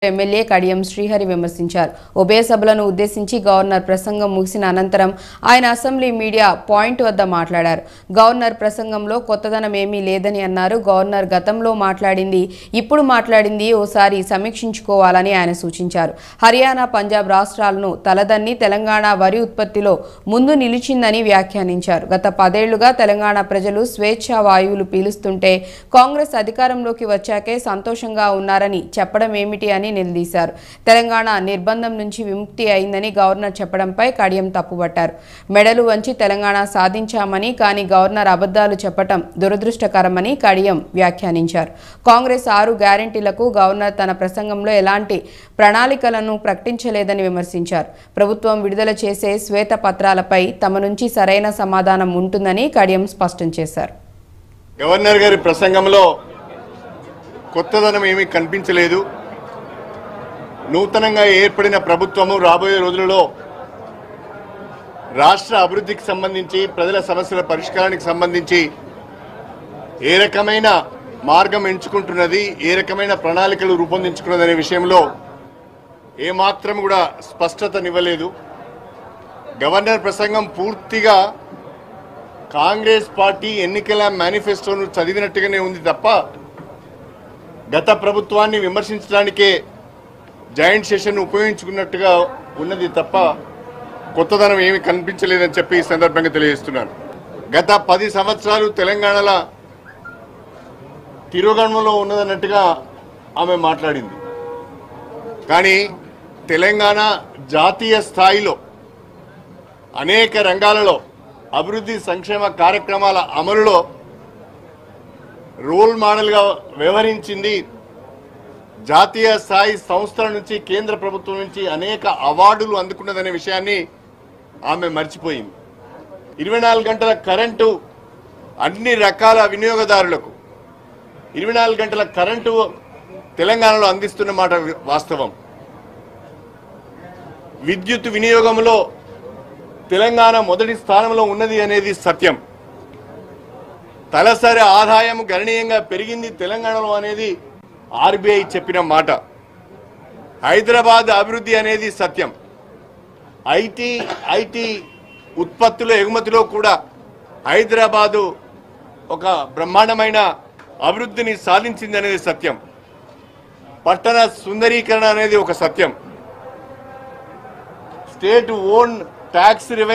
MLA Kadiyam Srihari విమర్శించారు. ఉభయ సభలను ఉద్దేశించి గవర్నర్ ప్రసంగం ముగిసిన అనంతరం ఆయన అసెంబ్లీ మీడియా పాయింట్ వద్ద మాట్లాడారు. గవర్నర్ ప్రసంగంలో కొత్తదనం ఏమీ లేదని అన్నారు. గవర్నర్ గతంలో మాట్లాడింది, ఇప్పుడు మాట్లాడింది ఓసారి సమీక్షించుకోవాలని ఆయన సూచించారు. హర్యానా, పంజాబ్ రాష్ట్రాలను తలదన్ని తెలంగాణ వరి ఉత్పత్తిలో ముందు నిలిచిందని వ్యాఖ్యానించారు. గత 10 ఏళ్లుగా తెలంగాణ ప్రజలు స్వేచ్ఛా వాయువులు పీలుస్తుంటే కాంగ్రెస్ అధికారంలోకి వచ్చాకే సంతోషంగా ఉన్నారని చెప్పడం ఏమిటి అని నిలదీశారు. తెలంగాణ నిర్బంధం నుంచి విముక్తి అయిందని గవర్నర్ చెప్పడంపై కడియం తప్పుబట్టారు. మెడలు వంచి తెలంగాణ సాధించామని, కానీ గవర్నర్ అబద్ధాలు చెప్పడం దురదృష్టకరమని కడియం వ్యాఖ్యానించారు. కాంగ్రెస్ 6 గ్యారెంటీలకు గవర్నర్ తన ప్రసంగంలో ఎలాంటి ప్రణాళికలను ప్రకటించలేదని విమర్శించారు. ప్రభుత్వం విడుదల చేసే శ్వేత పత్రాలపై తమ నుంచి సరైన సమాధానం ఉంటుందని కడియం స్పష్టం చేశారు. గవర్నర్ గారి ప్రసంగంలో కొత్తదనం ఏమీ కనిపించలేదు. నూతనంగా ఏర్పడిన ప్రభుత్వము రాబోయే రోజులలో రాష్ట్ర అభివృద్ధికి సంబంధించి, ప్రజల సమస్యల పరిష్కారానికి సంబంధించి ఏ రకమైన మార్గం ఎంచుకుంటున్నది, ఏ రకమైన ప్రణాళికలు రూపొందించుకున్నదనే విషయంలో ఏమాత్రం కూడా స్పష్టతనివ్వలేదు. గవర్నర్ ప్రసంగం పూర్తిగా కాంగ్రెస్ పార్టీ ఎన్నికల మేనిఫెస్టోను చదివినట్టుగానే ఉంది తప్ప గత ప్రభుత్వాన్ని విమర్శించడానికే జాయింట్ సెషన్ ఉపయోగించుకున్నట్టుగా ఉన్నది తప్ప కొత్తదనం ఏమీ కనిపించలేదని చెప్పి ఈ సందర్భంగా తెలియజేస్తున్నాను. గత 10 సంవత్సరాలు తెలంగాణలో తిరోగమనంలో ఉన్నదన్నట్టుగా ఆమె మాట్లాడింది. కానీ తెలంగాణ జాతీయ స్థాయిలో అనేక రంగాలలో అభివృద్ధి సంక్షేమ కార్యక్రమాల అమలులో రోల్ మోడల్గా వ్యవహరించింది. జాతీయ స్థాయి సంస్థల నుంచి, కేంద్ర ప్రభుత్వం నుంచి అనేక అవార్డులు అందుకున్నదనే విషయాన్ని ఆమె మర్చిపోయింది. 24 గంటల కరెంటు అన్ని రకాల వినియోగదారులకు 24 గంటల కరెంటు తెలంగాణలో అందిస్తున్న మాట వాస్తవం. విద్యుత్ వినియోగంలో తెలంగాణ మొదటి స్థానంలో ఉన్నది అనేది సత్యం. తలసరి ఆదాయం గణనీయంగా పెరిగింది తెలంగాణలో అనేది ఆర్బీఐ చెప్పిన మాట. హైదరాబాద్ అభివృద్ధి అనేది సత్యం. ఐటీ ఉత్పత్తుల ఎగుమతిలో కూడా హైదరాబాదు ఒక బ్రహ్మాండమైన అభివృద్ధిని సాధించింది అనేది సత్యం. పట్టణ సుందరీకరణ అనేది ఒక సత్యం. State own tax revenue